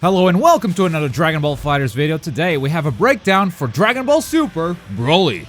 Hello and welcome to another Dragon Ball FighterZ video. Today we have a breakdown for Dragon Ball Super Broly.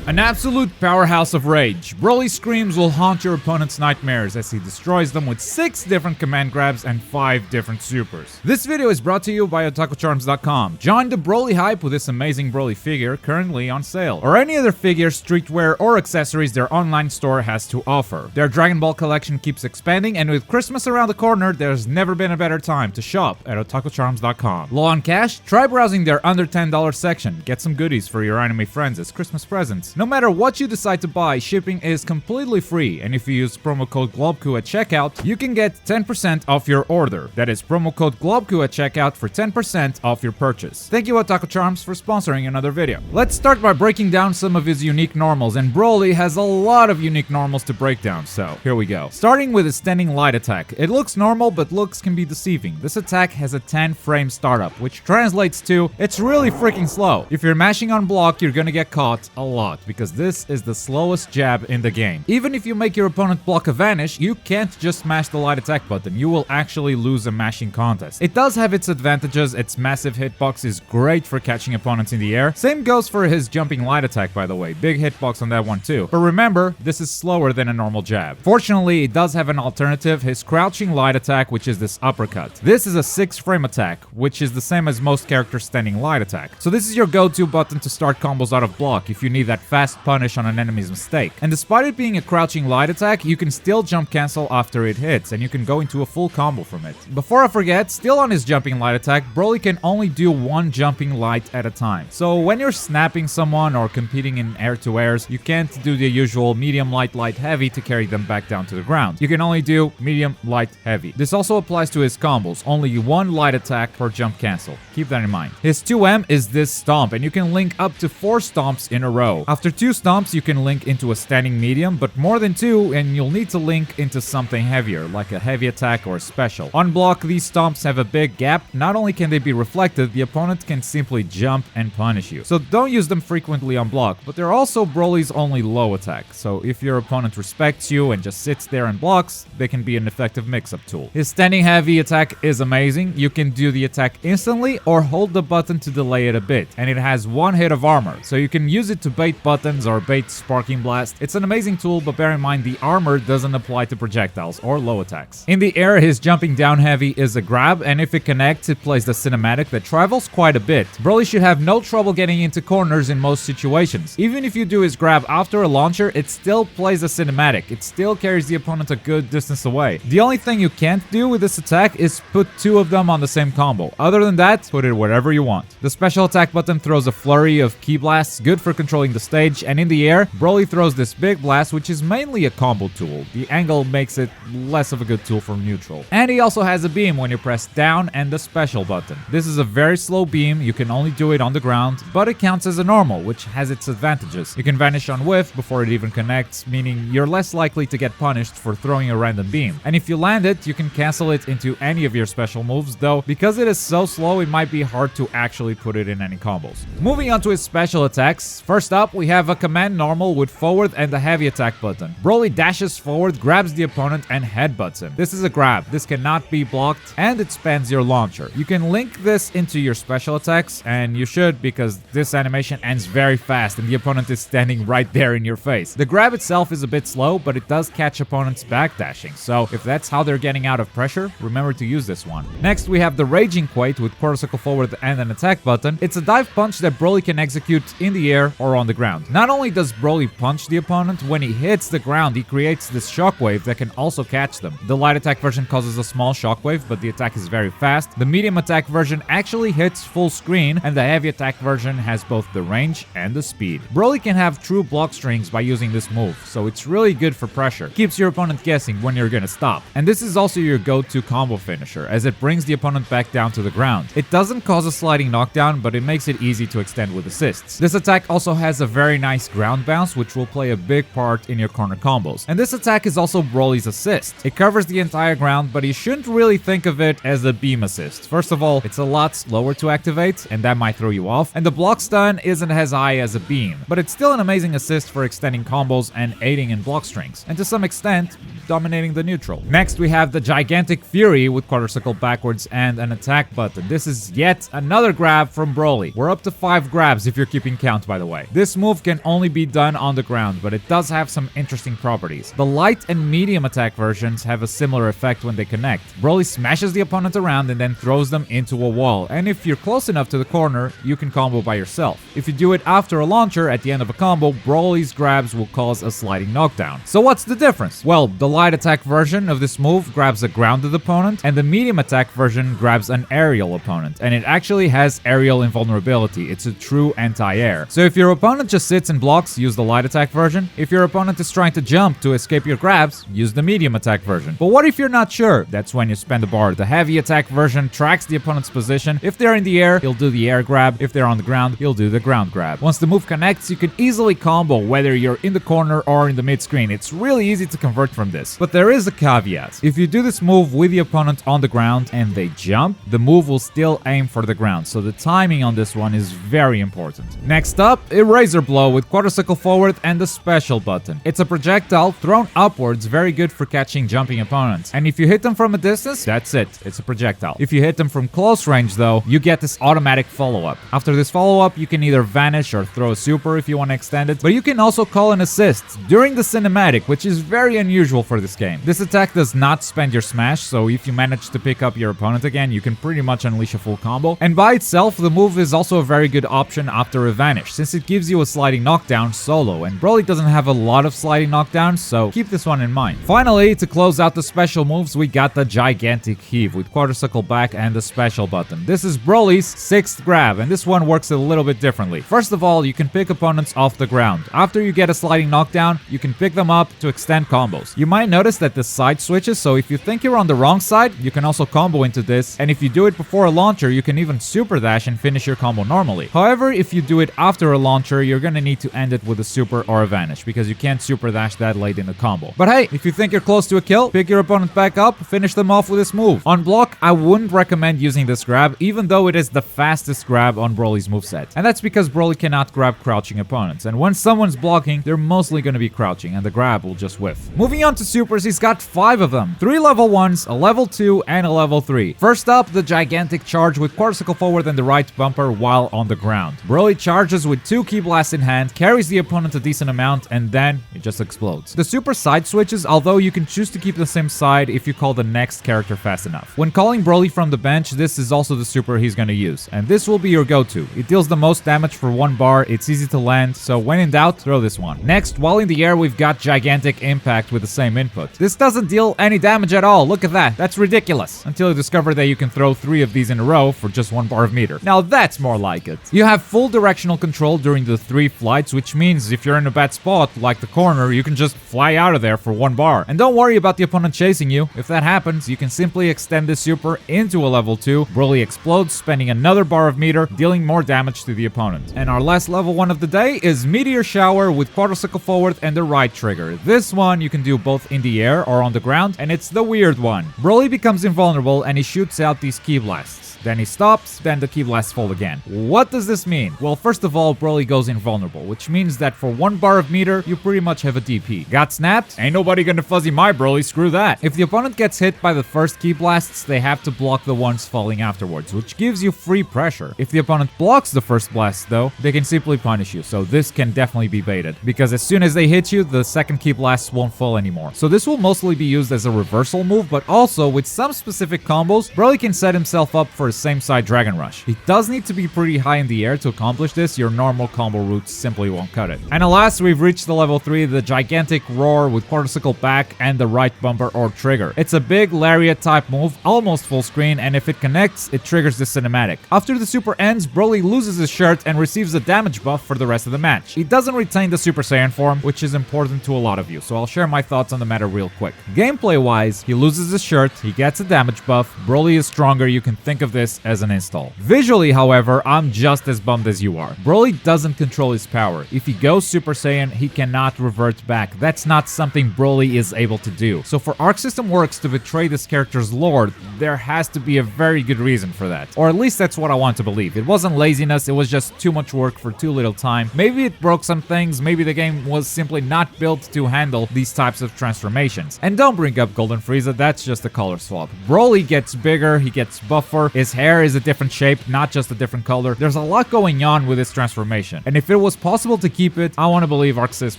An absolute powerhouse of rage, Broly's screams will haunt your opponent's nightmares as he destroys them with 6 different command grabs and 5 different supers. This video is brought to you by OtakuCharms.com. Join the Broly hype with this amazing Broly figure currently on sale, or any other figures, streetwear, or accessories their online store has to offer. Their Dragon Ball collection keeps expanding, and with Christmas around the corner, there's never been a better time to shop at OtakuCharms.com. Low on cash? Try browsing their under $10 section. Get some goodies for your anime friends as Christmas presents. No matter what you decide to buy, shipping is completely free, and if you use promo code Globku at checkout, you can get 10% off your order. That is promo code Globku at checkout for 10% off your purchase. Thank you Otaku Charms for sponsoring another video. Let's start by breaking down some of his unique normals, and Broly has a lot of unique normals to break down, so here we go. Starting with his standing light attack. It looks normal, but looks can be deceiving. This attack has a 10 frame startup, which translates to, it's really freaking slow. If you're mashing on block, you're gonna get caught a lot, because this is the slowest jab in the game. Even if you make your opponent block a vanish, you can't just smash the light attack button. You will actually lose a mashing contest. It does have its advantages. Its massive hitbox is great for catching opponents in the air. Same goes for his jumping light attack, by the way. Big hitbox on that one too. But remember, this is slower than a normal jab. Fortunately, it does have an alternative, his crouching light attack, which is this uppercut. This is a 6 frame attack, which is the same as most characters' standing light attack. So this is your go-to button to start combos out of block if you need that fast punish on an enemy's mistake. And despite it being a crouching light attack, you can still jump cancel after it hits, and you can go into a full combo from it. Before I forget, still on his jumping light attack, Broly can only do one jumping light at a time. So when you're snapping someone or competing in air-to-airs, you can't do the usual medium, light, heavy to carry them back down to the ground. You can only do medium, light, heavy. This also applies to his combos, only one light attack per jump cancel. Keep that in mind. His 2M is this stomp, and you can link up to 4 stomps in a row. After 2 stomps, you can link into a standing medium, but more than 2 and you'll need to link into something heavier, like a heavy attack or a special. On block, these stomps have a big gap. Not only can they be reflected, the opponent can simply jump and punish you. So don't use them frequently on block, but they're also Broly's only low attack. So if your opponent respects you and just sits there and blocks, they can be an effective mix-up tool. His standing heavy attack is amazing. You can do the attack instantly or hold the button to delay it a bit, and it has 1 hit of armor, so you can use it to bait buttons or bait Sparking Blast. It's an amazing tool, but bear in mind the armor doesn't apply to projectiles or low attacks. In the air, his jumping down heavy is a grab, and if it connects, it plays the cinematic that travels quite a bit. Broly should have no trouble getting into corners in most situations. Even if you do his grab after a launcher, it still plays the cinematic. It still carries the opponent a good distance away. The only thing you can't do with this attack is put 2 of them on the same combo. Other than that, put it wherever you want. The special attack button throws a flurry of key blasts, good for controlling the stage, and in the air, Broly throws this big blast, which is mainly a combo tool. The angle makes it less of a good tool for neutral. And he also has a beam when you press down and the special button. This is a very slow beam. You can only do it on the ground, but it counts as a normal, which has its advantages. You can vanish on whiff before it even connects, meaning you're less likely to get punished for throwing a random beam. And if you land it, you can cancel it into any of your special moves, though because it is so slow, it might be hard to actually put it in any combos. Moving on to his special attacks. First up, we have a command normal with forward and the heavy attack button. Broly dashes forward, grabs the opponent, and headbutts him. This is a grab. This cannot be blocked, and it spans your launcher. You can link this into your special attacks, and you should, because this animation ends very fast and the opponent is standing right there in your face. The grab itself is a bit slow, but it does catch opponents backdashing, so if that's how they're getting out of pressure, remember to use this one. Next, we have the Raging Quake with quarter-circle forward and an attack button. It's a dive punch that Broly can execute in the air or on the ground. Not only does Broly punch the opponent, when he hits the ground, he creates this shockwave that can also catch them. The light attack version causes a small shockwave, but the attack is very fast. The medium attack version actually hits full screen, and the heavy attack version has both the range and the speed. Broly can have true block strings by using this move, so it's really good for pressure. Keeps your opponent guessing when you're gonna stop. And this is also your go-to combo finisher, as it brings the opponent back down to the ground. It doesn't cause a sliding knockdown, but it makes it easy to extend with assists. This attack also has a very very nice ground bounce, which will play a big part in your corner combos. And this attack is also Broly's assist. It covers the entire ground, but you shouldn't really think of it as a beam assist. First of all, it's a lot slower to activate, and that might throw you off. And the block stun isn't as high as a beam, but it's still an amazing assist for extending combos and aiding in block strings, and to some extent, dominating the neutral. Next, we have the Gigantic Fury with quarter circle backwards and an attack button. This is yet another grab from Broly. We're up to 5 grabs if you're keeping count, by the way. This move can only be done on the ground, but it does have some interesting properties. The light and medium attack versions have a similar effect when they connect. Broly smashes the opponent around and then throws them into a wall, and if you're close enough to the corner, you can combo by yourself. If you do it after a launcher at the end of a combo, Broly's grabs will cause a sliding knockdown. So what's the difference? Well, the light attack version of this move grabs a grounded opponent, and the medium attack version grabs an aerial opponent, and it actually has aerial invulnerability. It's a true anti-air. So if your opponent just sits and blocks, use the light attack version. If your opponent is trying to jump to escape your grabs, use the medium attack version. But what if you're not sure? That's when you spend a bar. The heavy attack version tracks the opponent's position. If they're in the air, he'll do the air grab. If they're on the ground, he'll do the ground grab. Once the move connects, you can easily combo whether you're in the corner or in the mid-screen. It's really easy to convert from this. But there is a caveat. If you do this move with the opponent on the ground and they jump, the move will still aim for the ground. So the timing on this one is very important. Next up, Eraser Blow with quarter circle forward and the special button. It's a projectile thrown upwards, very good for catching jumping opponents. And if you hit them from a distance, that's it. It's a projectile. If you hit them from close range though, you get this automatic follow-up. After this follow-up, you can either vanish or throw a super if you want to extend it, but you can also call an assist during the cinematic, which is very unusual for this game. This attack does not spend your smash, so if you manage to pick up your opponent again, you can pretty much unleash a full combo. And by itself, the move is also a very good option after a vanish, since it gives you a sliding knockdown solo, and Broly doesn't have a lot of sliding knockdowns, so keep this one in mind. Finally, to close out the special moves, we got the Gigantic Heave with quarter circle back and the special button. This is Broly's 6th grab, and this one works a little bit differently. First of all, you can pick opponents off the ground. After you get a sliding knockdown, you can pick them up to extend combos. You might notice that the side switches, so if you think you're on the wrong side, you can also combo into this, and if you do it before a launcher, you can even super dash and finish your combo normally. However, if you do it after a launcher, you're gonna need to end it with a super or a vanish, because you can't super dash that late in the combo. But hey, if you think you're close to a kill, pick your opponent back up, finish them off with this move. On block, I wouldn't recommend using this grab, even though it is the fastest grab on Broly's moveset. And that's because Broly cannot grab crouching opponents, and when someone's blocking, they're mostly gonna be crouching, and the grab will just whiff. Moving on to supers, he's got 5 of them. 3 level 1s, a level 2, and a level 3. First up, the Gigantic Charge with quarter circle forward and the right bumper while on the ground. Broly charges with 2 Ki Blasts in hand, carries the opponent a decent amount, and then it just explodes. The super side switches, although you can choose to keep the same side if you call the next character fast enough. When calling Broly from the bench, this is also the super he's gonna use, and this will be your go-to. It deals the most damage for 1 bar, it's easy to land, so when in doubt, throw this one. Next, while in the air, we've got Gigantic Impact with the same input. This doesn't deal any damage at all, look at that, that's ridiculous. Until you discover that you can throw 3 of these in a row for just 1 bar of meter. Now that's more like it. You have full directional control during the 3 flights, which means if you're in a bad spot, like the corner, you can just fly out of there for 1 bar. And don't worry about the opponent chasing you. If that happens, you can simply extend this super into a level 2. Broly explodes, spending another bar of meter, dealing more damage to the opponent. And our last level 1 of the day is Meteor Shower with quarter circle forward and the right trigger. This one you can do both in the air or on the ground, and it's the weird one. Broly becomes invulnerable and he shoots out these Ki Blasts. Then he stops, then the Ki Blasts fall again. What does this mean? Well, first of all, Broly goes invulnerable, which means that for 1 bar of meter, you pretty much have a DP. Got snapped? Ain't nobody gonna fuzzy my Broly, screw that. If the opponent gets hit by the first Ki Blasts, they have to block the ones falling afterwards, which gives you free pressure. If the opponent blocks the first blast, though, they can simply punish you, so this can definitely be baited, because as soon as they hit you, the second Ki Blasts won't fall anymore. So this will mostly be used as a reversal move, but also, with some specific combos, Broly can set himself up for a same side Dragon Rush. It does need to be pretty high in the air to accomplish this, your normal combo route simply won't cut it. And alas, we've reached the level 3, the Gigantic Roar with quarter circle back and the right bumper or trigger. It's a big lariat type move, almost full screen, and if it connects, it triggers the cinematic. After the super ends, Broly loses his shirt and receives a damage buff for the rest of the match. He doesn't retain the Super Saiyan form, which is important to a lot of you, so I'll share my thoughts on the matter real quick. Gameplay wise, he loses his shirt, he gets a damage buff, Broly is stronger, you can think of this this as an install. Visually, however, I'm just as bummed as you are. Broly doesn't control his power. If he goes Super Saiyan, he cannot revert back. That's not something Broly is able to do. So for Arc System Works to betray this character's lore, there has to be a very good reason for that. Or at least that's what I want to believe. It wasn't laziness, it was just too much work for too little time. Maybe it broke some things, maybe the game was simply not built to handle these types of transformations. And don't bring up Golden Frieza, that's just a color swap. Broly gets bigger, he gets buffer, his hair is a different shape, not just a different color. There's a lot going on with this transformation. And if it was possible to keep it, I want to believe ArcSys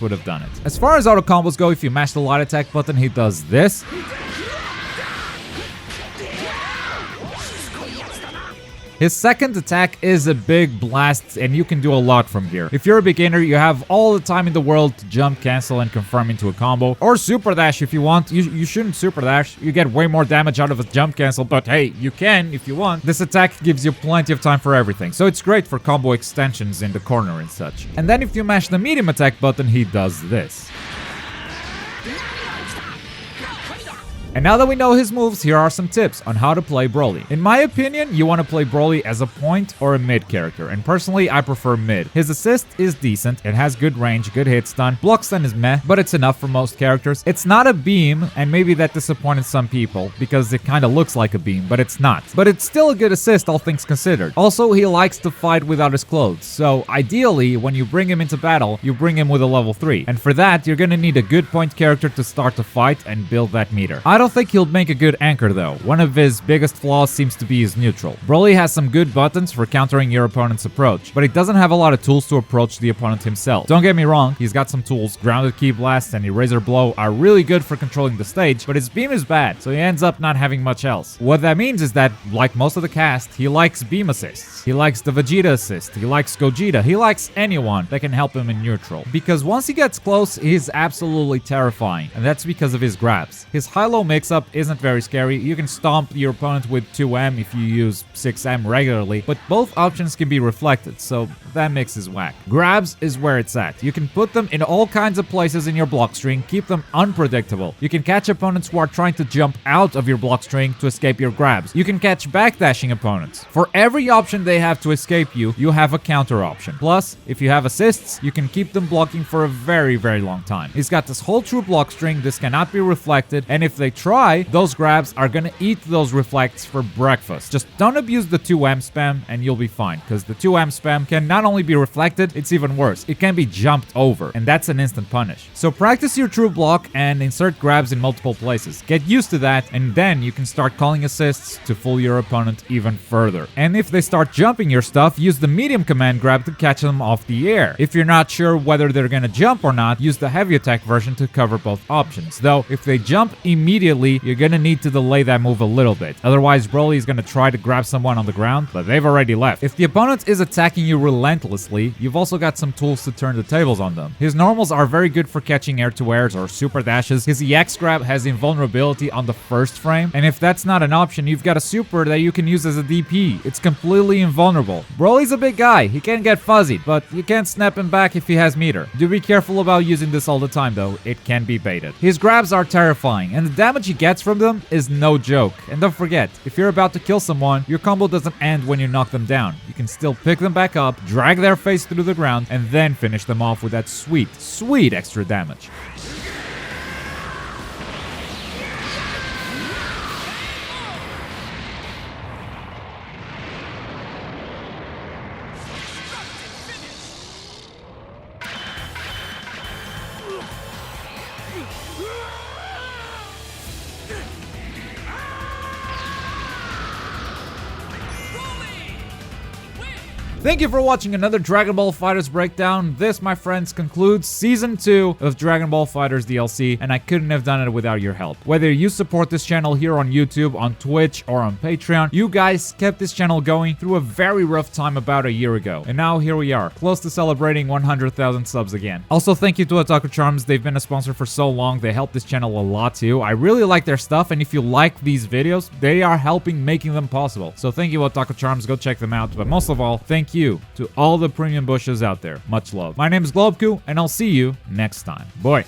would have done it. As far as auto combos go, if you mash the light attack button, he does this. His second attack is a big blast, and you can do a lot from here. If you're a beginner, you have all the time in the world to jump, cancel, and confirm into a combo. Or super dash if you want. You shouldn't super dash. You get way more damage out of a jump cancel, but hey, you can if you want. This attack gives you plenty of time for everything, so it's great for combo extensions in the corner and such. And then if you mash the medium attack button, he does this. And now that we know his moves, here are some tips on how to play Broly. In my opinion, you want to play Broly as a point or a mid character, and personally, I prefer mid. His assist is decent, it has good range, good hit stun, block stun is meh, but it's enough for most characters. It's not a beam, and maybe that disappointed some people, because it kinda looks like a beam, but it's not. But it's still a good assist, all things considered. Also, he likes to fight without his clothes, so ideally, when you bring him into battle, you bring him with a level 3. And for that, you're gonna need a good point character to start the fight and build that meter. I don't think he'll make a good anchor though. One of his biggest flaws seems to be his neutral. Broly has some good buttons for countering your opponent's approach, but he doesn't have a lot of tools to approach the opponent himself. Don't get me wrong, he's got some tools. Grounded Ki Blast and Eraser Blow are really good for controlling the stage, but his beam is bad, so he ends up not having much else. What that means is that, like most of the cast, he likes beam assists. He likes the Vegeta assist, he likes Gogeta, he likes anyone that can help him in neutral. Because once he gets close, he's absolutely terrifying, and that's because of his grabs. His high-low mix-up isn't very scary. You can stomp your opponent with 2M if you use 6M regularly, but both options can be reflected, so that mix is whack. Grabs is where it's at. You can put them in all kinds of places in your block string, keep them unpredictable. You can catch opponents who are trying to jump out of your block string to escape your grabs. You can catch backdashing opponents. For every option they have to escape you, you have a counter option. Plus, if you have assists, you can keep them blocking for a very, very long time. He's got this whole true block string, this cannot be reflected, and if they try, those grabs are gonna eat those reflects for breakfast. Just don't abuse the 2M spam and you'll be fine, because the 2M spam can not only be reflected, it's even worse. It can be jumped over, and that's an instant punish. So practice your true block and insert grabs in multiple places. Get used to that, and then you can start calling assists to fool your opponent even further. And if they start jumping your stuff, use the medium command grab to catch them off the air. If you're not sure whether they're gonna jump or not, use the heavy attack version to cover both options. Though, if they jump immediately, you're gonna need to delay that move a little bit. Otherwise, Broly is gonna try to grab someone on the ground, but they've already left. If the opponent is attacking you relentlessly, you've also got some tools to turn the tables on them. His normals are very good for catching air-to-airs or super dashes. His EX grab has invulnerability on the first frame, and if that's not an option, you've got a super that you can use as a DP. It's completely invulnerable. Broly's a big guy, he can get fuzzied, but you can't snap him back if he has meter. Do be careful about using this all the time though, it can be baited. His grabs are terrifying, and the damage he gets from them is no joke. And don't forget, if you're about to kill someone, your combo doesn't end when you knock them down. You can still pick them back up, drag their face through the ground, and then finish them off with that sweet, sweet extra damage. Thank you for watching another Dragon Ball FighterZ breakdown. This, my friends, concludes Season 2 of Dragon Ball FighterZ DLC, and I couldn't have done it without your help. Whether you support this channel here on YouTube, on Twitch, or on Patreon, you guys kept this channel going through a very rough time about a year ago. And now here we are, close to celebrating 100,000 subs again. Also, thank you to Otaku Charms. They've been a sponsor for so long. They help this channel a lot too. I really like their stuff, and if you like these videos, they are helping making them possible. So thank you, Otaku Charms. Go check them out. But most of all, thank you to all the premium bushes out there. Much love. My name is Globku, and I'll see you next time. Bye.